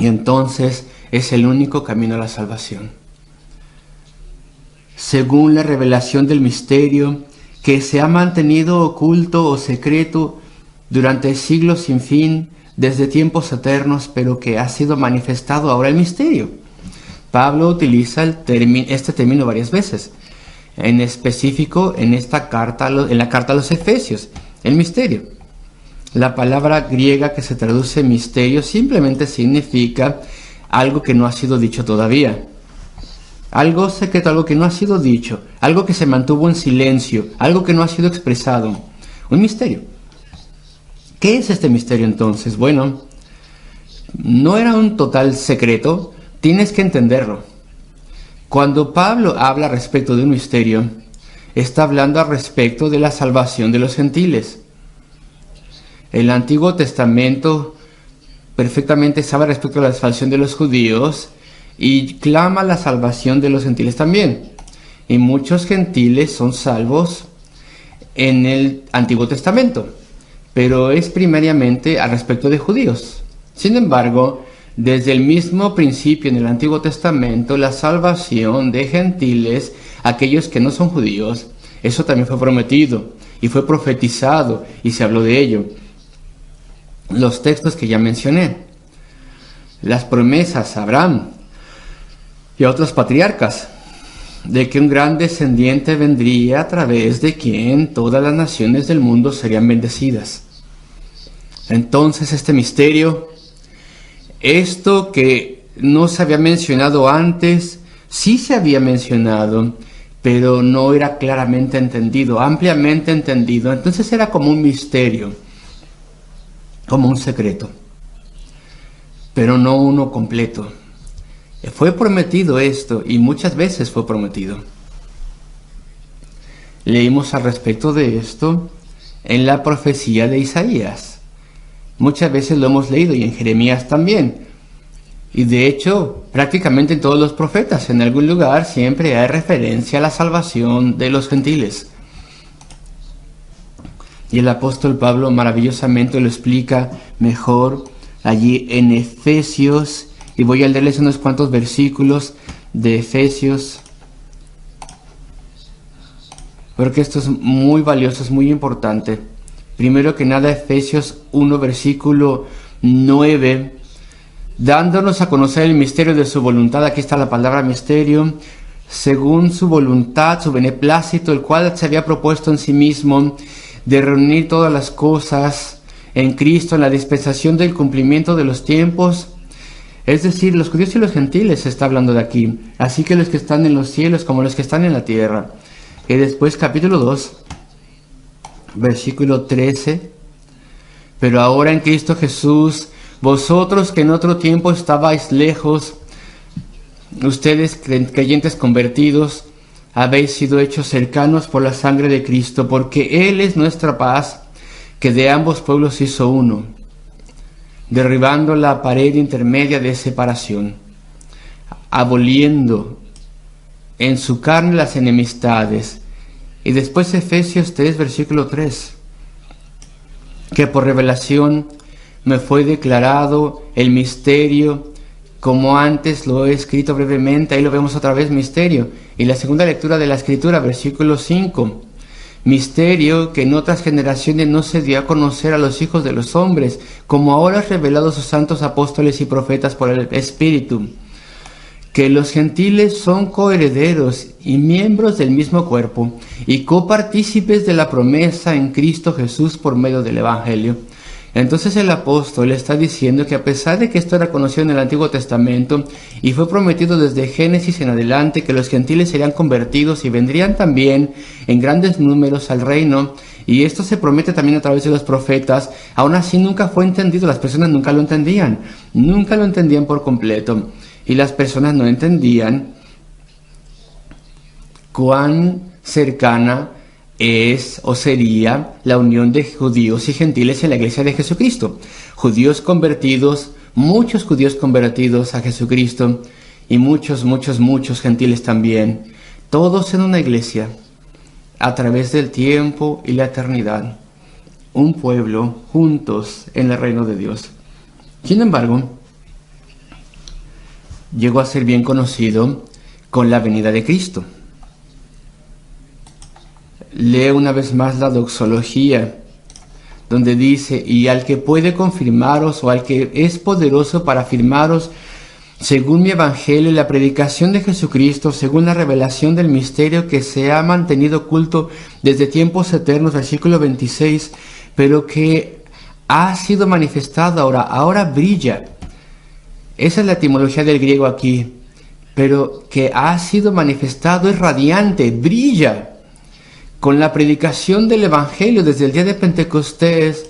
Y entonces es el único camino a la salvación. Según la revelación del misterio que se ha mantenido oculto o secreto durante siglos sin fin, desde tiempos eternos, pero que ha sido manifestado ahora el misterio. Pablo utiliza este término varias veces, en específico en la carta a los Efesios, el misterio. La palabra griega que se traduce misterio simplemente significa algo que no ha sido dicho todavía. Algo secreto, algo que no ha sido dicho, algo que se mantuvo en silencio, algo que no ha sido expresado. Un misterio. ¿Qué es este misterio entonces? Bueno, no era un total secreto, tienes que entenderlo. Cuando Pablo habla respecto de un misterio, está hablando al respecto de la salvación de los gentiles. El Antiguo Testamento perfectamente sabe respecto a la salvación de los judíos y clama la salvación de los gentiles también. Y muchos gentiles son salvos en el Antiguo Testamento, pero es primariamente al respecto de judíos. Sin embargo, desde el mismo principio en el Antiguo Testamento, la salvación de gentiles, aquellos que no son judíos, eso también fue prometido y fue profetizado y se habló de ello. Los textos que ya mencioné, las promesas a Abraham y a otros patriarcas, de que un gran descendiente vendría a través de quien todas las naciones del mundo serían bendecidas. Entonces este misterio, esto que no se había mencionado antes, sí se había mencionado, pero no era claramente entendido, ampliamente entendido. Entonces era como un misterio, como un secreto, pero no uno completo. Fue prometido esto y muchas veces fue prometido. Leímos al respecto de esto en la profecía de Isaías. Muchas veces lo hemos leído y en Jeremías también. Y de hecho, prácticamente en todos los profetas, en algún lugar siempre hay referencia a la salvación de los gentiles. Y el apóstol Pablo maravillosamente lo explica mejor allí en Efesios. Y voy a leerles unos cuantos versículos de Efesios, porque esto es muy valioso, es muy importante. Primero que nada, Efesios 1, versículo 9, dándonos a conocer el misterio de su voluntad. Aquí está la palabra misterio. Según su voluntad, su beneplácito, el cual se había propuesto en sí mismo, de reunir todas las cosas en Cristo, en la dispensación del cumplimiento de los tiempos. Es decir, los judíos y los gentiles se está hablando de aquí, así que los que están en los cielos como los que están en la tierra. Y después capítulo 2, versículo 13, pero ahora en Cristo Jesús, vosotros que en otro tiempo estabais lejos, ustedes creyentes convertidos, habéis sido hechos cercanos por la sangre de Cristo, porque Él es nuestra paz, que de ambos pueblos hizo uno, derribando la pared intermedia de separación, aboliendo en su carne las enemistades. Y después Efesios 3, versículo 3, que por revelación me fue declarado el misterio, como antes lo he escrito brevemente. Ahí lo vemos otra vez, misterio. Y la segunda lectura de la Escritura, versículo 5, misterio que en otras generaciones no se dio a conocer a los hijos de los hombres, como ahora es revelado a sus santos apóstoles y profetas por el Espíritu, que los gentiles son coherederos y miembros del mismo cuerpo y copartícipes de la promesa en Cristo Jesús por medio del Evangelio. Entonces el apóstol está diciendo que a pesar de que esto era conocido en el Antiguo Testamento y fue prometido desde Génesis en adelante que los gentiles serían convertidos y vendrían también en grandes números al reino, y esto se promete también a través de los profetas, aún así nunca fue entendido, las personas nunca lo entendían por completo, y las personas no entendían cuán cercana es o sería la unión de judíos y gentiles en la iglesia de Jesucristo. Judíos convertidos, muchos judíos convertidos a Jesucristo y muchos gentiles también, todos en una iglesia a través del tiempo y la eternidad, un pueblo juntos en el reino de Dios. Sin embargo, llegó a ser bien conocido con la venida de Cristo. Lee una vez más la doxología, donde dice: y al que puede confirmaros, o al que es poderoso para afirmaros, según mi evangelio y la predicación de Jesucristo, según la revelación del misterio que se ha mantenido oculto desde tiempos eternos, versículo 26, pero que ha sido manifestado ahora brilla. Esa es la etimología del griego aquí. Pero que ha sido manifestado es radiante, brilla. Con la predicación del evangelio desde el día de Pentecostés,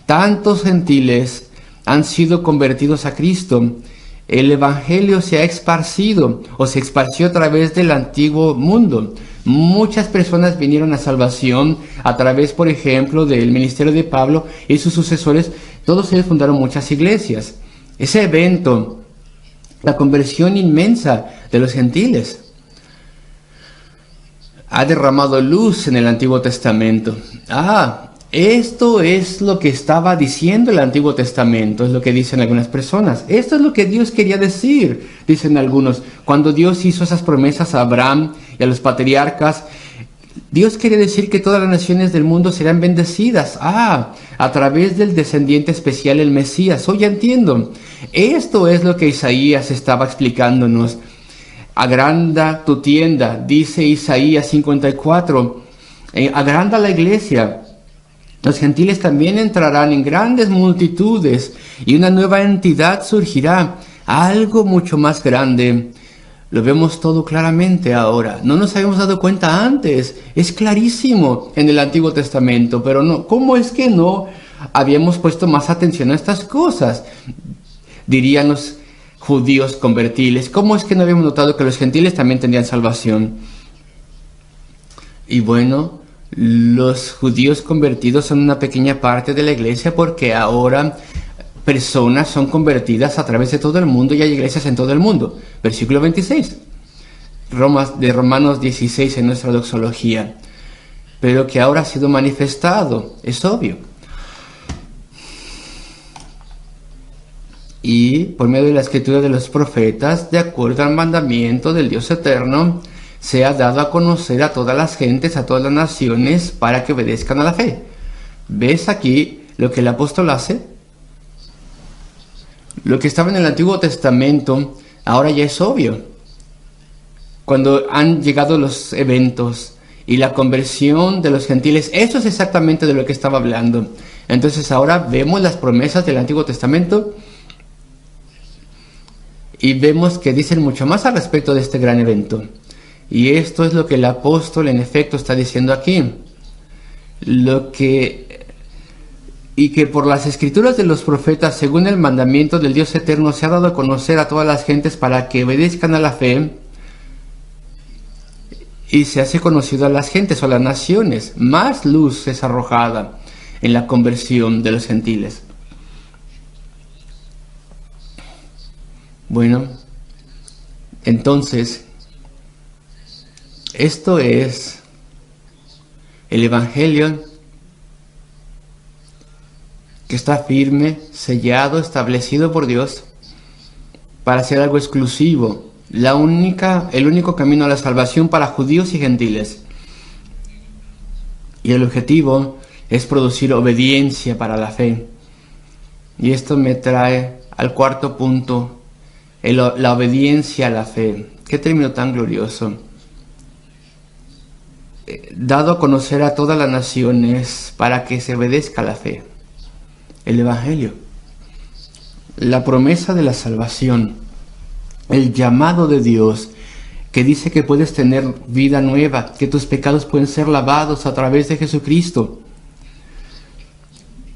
tantos gentiles han sido convertidos a Cristo. El evangelio se ha esparcido o se esparció a través del antiguo mundo. Muchas personas vinieron a salvación a través, por ejemplo, del ministerio de Pablo y sus sucesores. Todos ellos fundaron muchas iglesias. Ese evento, la conversión inmensa de los gentiles, ha derramado luz en el Antiguo Testamento. Esto es lo que estaba diciendo el Antiguo Testamento, es lo que dicen algunas personas. Esto es lo que Dios quería decir, dicen algunos. Cuando Dios hizo esas promesas a Abraham y a los patriarcas, Dios quería decir que todas las naciones del mundo serán bendecidas. A través del descendiente especial, el Mesías. Ya entiendo. Esto es lo que Isaías estaba explicándonos. Agranda tu tienda, dice Isaías 54. Agranda la iglesia. Los gentiles también entrarán en grandes multitudes y una nueva entidad surgirá, algo mucho más grande. Lo vemos todo claramente ahora. No nos habíamos dado cuenta antes. Es clarísimo en el Antiguo Testamento, pero no. ¿Cómo es que no habíamos puesto más atención a estas cosas? Dirían los judíos convertibles. ¿Cómo es que no habíamos notado que los gentiles también tendrían salvación? Y bueno, los judíos convertidos son una pequeña parte de la iglesia, porque ahora personas son convertidas a través de todo el mundo y hay iglesias en todo el mundo. Versículo 26 de Romanos 16 en nuestra doxología. Pero que ahora ha sido manifestado, es obvio. Y por medio de la escritura de los profetas, de acuerdo al mandamiento del Dios eterno, se ha dado a conocer a todas las gentes, a todas las naciones, para que obedezcan a la fe. ¿Ves aquí lo que el apóstol hace? Lo que estaba en el Antiguo Testamento ahora ya es obvio. Cuando han llegado los eventos y la conversión de los gentiles, eso es exactamente de lo que estaba hablando. Entonces ahora vemos las promesas del Antiguo Testamento y vemos que dicen mucho más al respecto de este gran evento. Y esto es lo que el apóstol en efecto está diciendo aquí. Y que por las escrituras de los profetas, según el mandamiento del Dios eterno, se ha dado a conocer a todas las gentes para que obedezcan a la fe, y se hace conocido a las gentes o a las naciones. Más luz es arrojada en la conversión de los gentiles. Bueno, entonces, esto es el Evangelio que está firme, sellado, establecido por Dios para ser algo exclusivo, el único camino a la salvación para judíos y gentiles. Y el objetivo es producir obediencia para la fe. Y esto me trae al cuarto punto, la obediencia a la fe. Qué término tan glorioso. Dado a conocer a todas las naciones para que se obedezca a la fe. El Evangelio, la promesa de la salvación, el llamado de Dios que dice que puedes tener vida nueva, que tus pecados pueden ser lavados a través de Jesucristo.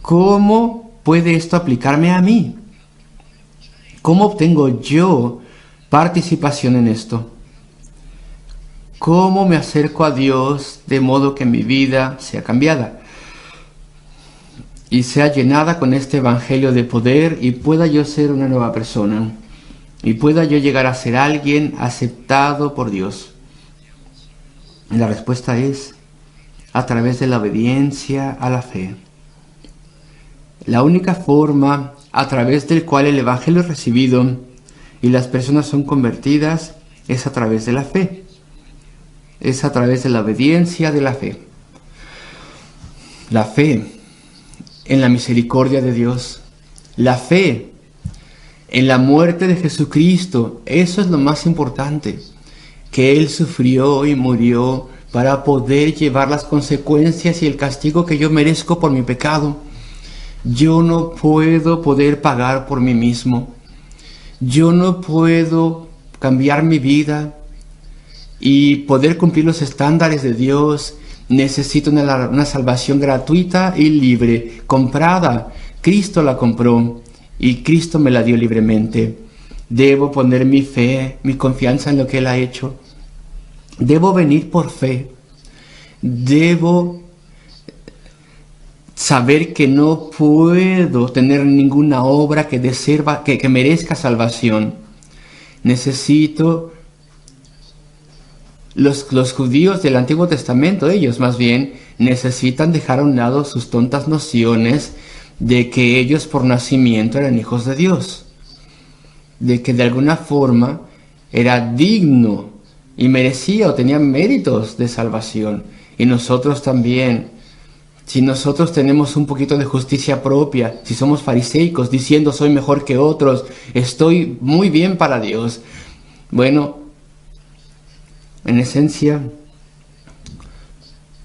¿Cómo puede esto aplicarme a mí? ¿Cómo obtengo yo participación en esto? ¿Cómo me acerco a Dios de modo que mi vida sea cambiada y sea llenada con este evangelio de poder y pueda yo ser una nueva persona y pueda yo llegar a ser alguien aceptado por Dios? Y la respuesta es a través de la obediencia a la fe. La única forma a través del cual el evangelio es recibido y las personas son convertidas, es a través de la fe. Es a través de la obediencia de la fe. La fe en la misericordia de Dios. La fe en la muerte de Jesucristo. Eso es lo más importante. Que Él sufrió y murió para poder llevar las consecuencias y el castigo que yo merezco por mi pecado. Yo no puedo pagar por mí mismo. Yo no puedo cambiar mi vida y poder cumplir los estándares de Dios. Necesito una salvación gratuita y libre, comprada. Cristo la compró y Cristo me la dio libremente. Debo poner mi fe, mi confianza en lo que Él ha hecho. Debo venir por fe. Debo saber que no puedo tener ninguna obra que merezca salvación. Necesito. Los judíos del Antiguo Testamento, ellos más bien, necesitan dejar a un lado sus tontas nociones de que ellos por nacimiento eran hijos de Dios. De que de alguna forma era digno y merecía o tenía méritos de salvación. Y nosotros también, si nosotros tenemos un poquito de justicia propia, si somos fariseicos diciendo soy mejor que otros, estoy muy bien para Dios, bueno, en esencia,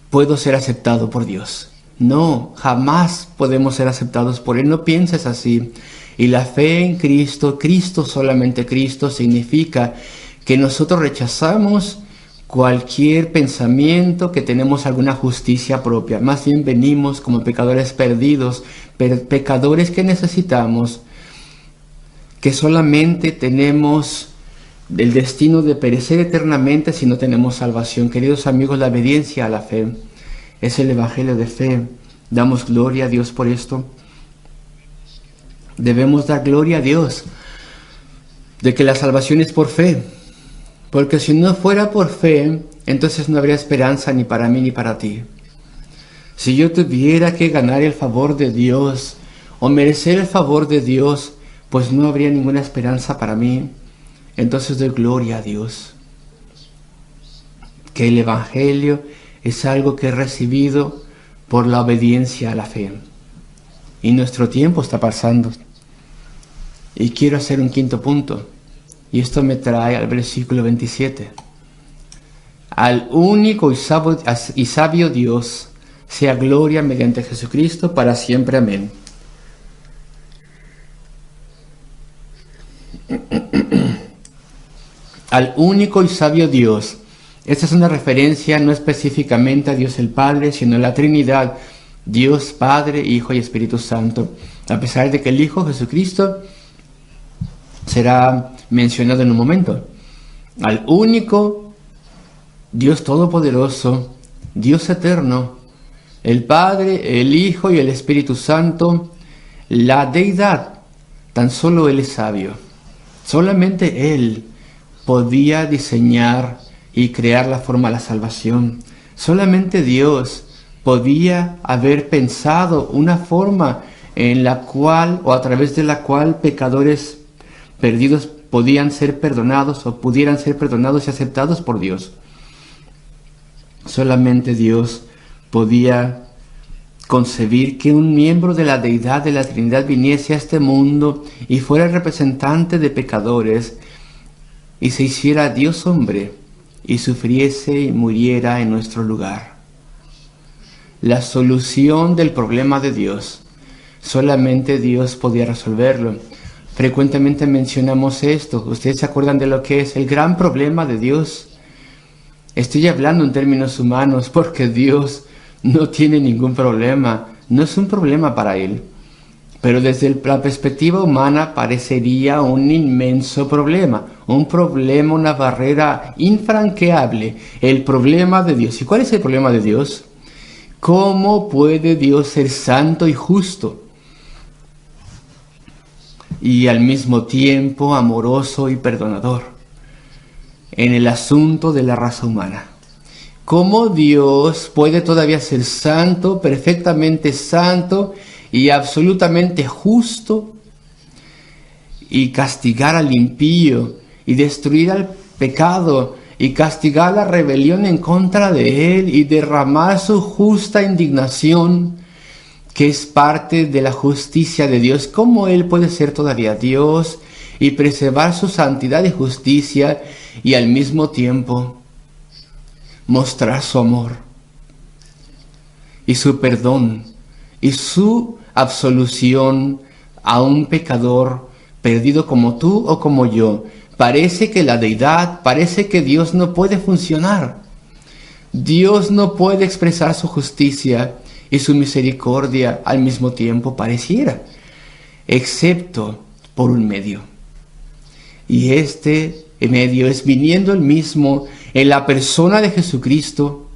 puedo ser aceptado por Dios. No, jamás podemos ser aceptados por Él. No pienses así. Y la fe en Cristo, solamente Cristo, significa que nosotros rechazamos cualquier pensamiento que tenemos alguna justicia propia. Más bien venimos como pecadores perdidos, pecadores que necesitamos, que solamente tenemos el destino de perecer eternamente si no tenemos salvación. Queridos amigos, la obediencia a la fe es el evangelio de fe. Damos gloria a Dios por esto. Debemos dar gloria a Dios de que la salvación es por fe, porque si no fuera por fe, entonces no habría esperanza ni para mí ni para ti. Si yo tuviera que ganar el favor de Dios o merecer el favor de Dios, pues no habría ninguna esperanza para mí. Entonces doy gloria a Dios, que el Evangelio es algo que he recibido por la obediencia a la fe. Y nuestro tiempo está pasando. Y quiero hacer un quinto punto. Y esto me trae al versículo 27. Al único y sabio Dios, sea gloria mediante Jesucristo para siempre. Amén. Al único y sabio Dios. Esta es una referencia no específicamente a Dios el Padre, sino a la Trinidad, Dios Padre, Hijo y Espíritu Santo. A pesar de que el Hijo Jesucristo será mencionado en un momento. Al único Dios Todopoderoso, Dios Eterno, el Padre, el Hijo y el Espíritu Santo, la Deidad, tan solo Él es sabio. Solamente Él podía diseñar y crear la forma de la salvación. Solamente Dios podía haber pensado una forma en la cual o a través de la cual pecadores perdidos podían ser perdonados o pudieran ser perdonados y aceptados por Dios. Solamente Dios podía concebir que un miembro de la deidad de la Trinidad viniese a este mundo y fuera el representante de pecadores y se hiciera Dios hombre y sufriese y muriera en nuestro lugar. La solución del problema de Dios, solamente Dios podía resolverlo. Frecuentemente mencionamos esto. ¿Ustedes se acuerdan de lo que es el gran problema de Dios? Estoy hablando en términos humanos porque Dios no tiene ningún problema. No es un problema para Él. Pero desde la perspectiva humana parecería un inmenso problema. Un problema, una barrera infranqueable. El problema de Dios. ¿Y cuál es el problema de Dios? ¿Cómo puede Dios ser santo y justo? Y al mismo tiempo amoroso y perdonador en el asunto de la raza humana. ¿Cómo Dios puede todavía ser santo, perfectamente santo y absolutamente justo y castigar al impío y destruir al pecado y castigar la rebelión en contra de él y derramar su justa indignación, que es parte de la justicia de Dios. ¿Cómo él puede ser todavía Dios y preservar su santidad y justicia y al mismo tiempo mostrar su amor y su perdón y su absolución a un pecador perdido como tú o como yo? Parece que la deidad, parece que Dios no puede funcionar. Dios no puede expresar su justicia y su misericordia al mismo tiempo, pareciera, excepto por un medio. Y este medio es viniendo él mismo en la persona de Jesucristo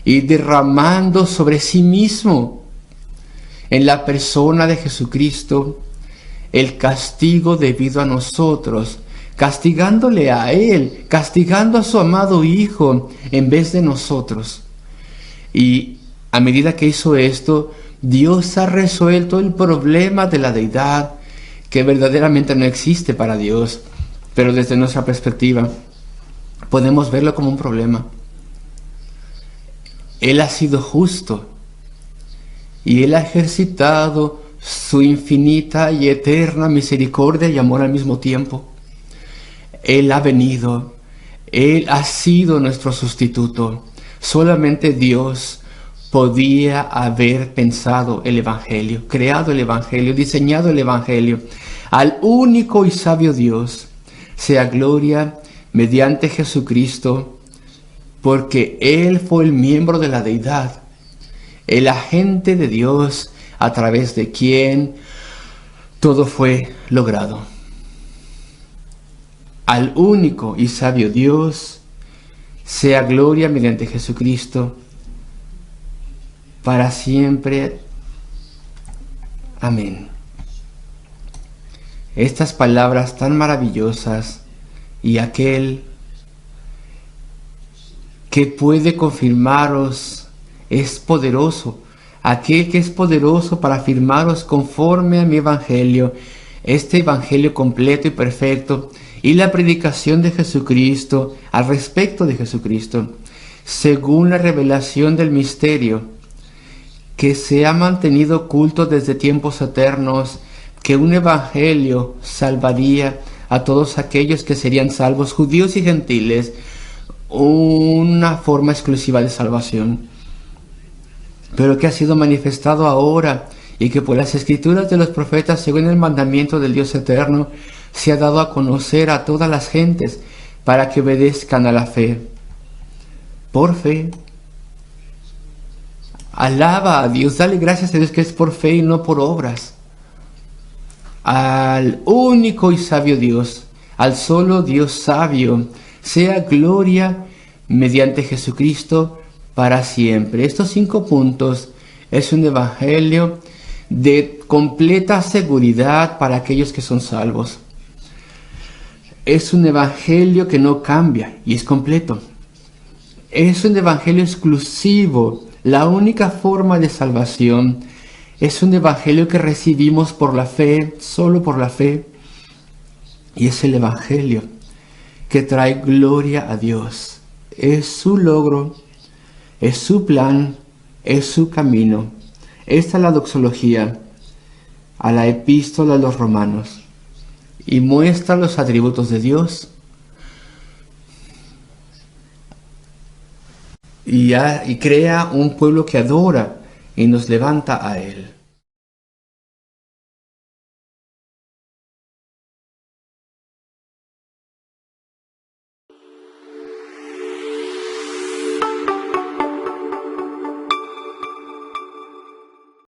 y derramando sobre sí mismo en la persona de Jesucristo el castigo debido a nosotros, castigándole a él, castigando a su amado Hijo en vez de nosotros. Y a medida que hizo esto, Dios ha resuelto el problema de la deidad, que verdaderamente no existe para Dios, pero desde nuestra perspectiva podemos verlo como un problema. Él ha sido justo y Él ha ejercitado su infinita y eterna misericordia y amor al mismo tiempo. Él ha venido, Él ha sido nuestro sustituto. Solamente Dios podía haber pensado el Evangelio, creado el Evangelio, diseñado el Evangelio. Al único y sabio Dios sea gloria mediante Jesucristo, porque Él fue el miembro de la deidad, el agente de Dios a través de quien todo fue logrado. Al único y sabio Dios sea gloria mediante Jesucristo para siempre. Amén. Estas palabras tan maravillosas y aquel que puede confirmaros es poderoso. Aquel que es poderoso para afirmaros conforme a mi evangelio, este evangelio completo y perfecto, y la predicación de Jesucristo al respecto de Jesucristo, según la revelación del misterio, que se ha mantenido oculto desde tiempos eternos, que un evangelio salvaría a todos aquellos que serían salvos, judíos y gentiles, una forma exclusiva de salvación, pero que ha sido manifestado ahora y que por las escrituras de los profetas, según el mandamiento del Dios eterno, se ha dado a conocer a todas las gentes para que obedezcan a la fe. Por fe. Alaba a Dios, dale gracias a Dios que es por fe y no por obras. Al único y sabio Dios, al solo Dios sabio, sea gloria mediante Jesucristo para siempre. Estos 5 puntos es un evangelio de completa seguridad para aquellos que son salvos. Es un evangelio que no cambia y es completo. Es un evangelio exclusivo. La única forma de salvación es un evangelio que recibimos por la fe, solo por la fe. Y es el evangelio que trae gloria a Dios. Es su logro, es su plan, es su camino. Esta es la doxología a la epístola a los romanos y muestra los atributos de Dios y crea un pueblo que adora y nos levanta a Él.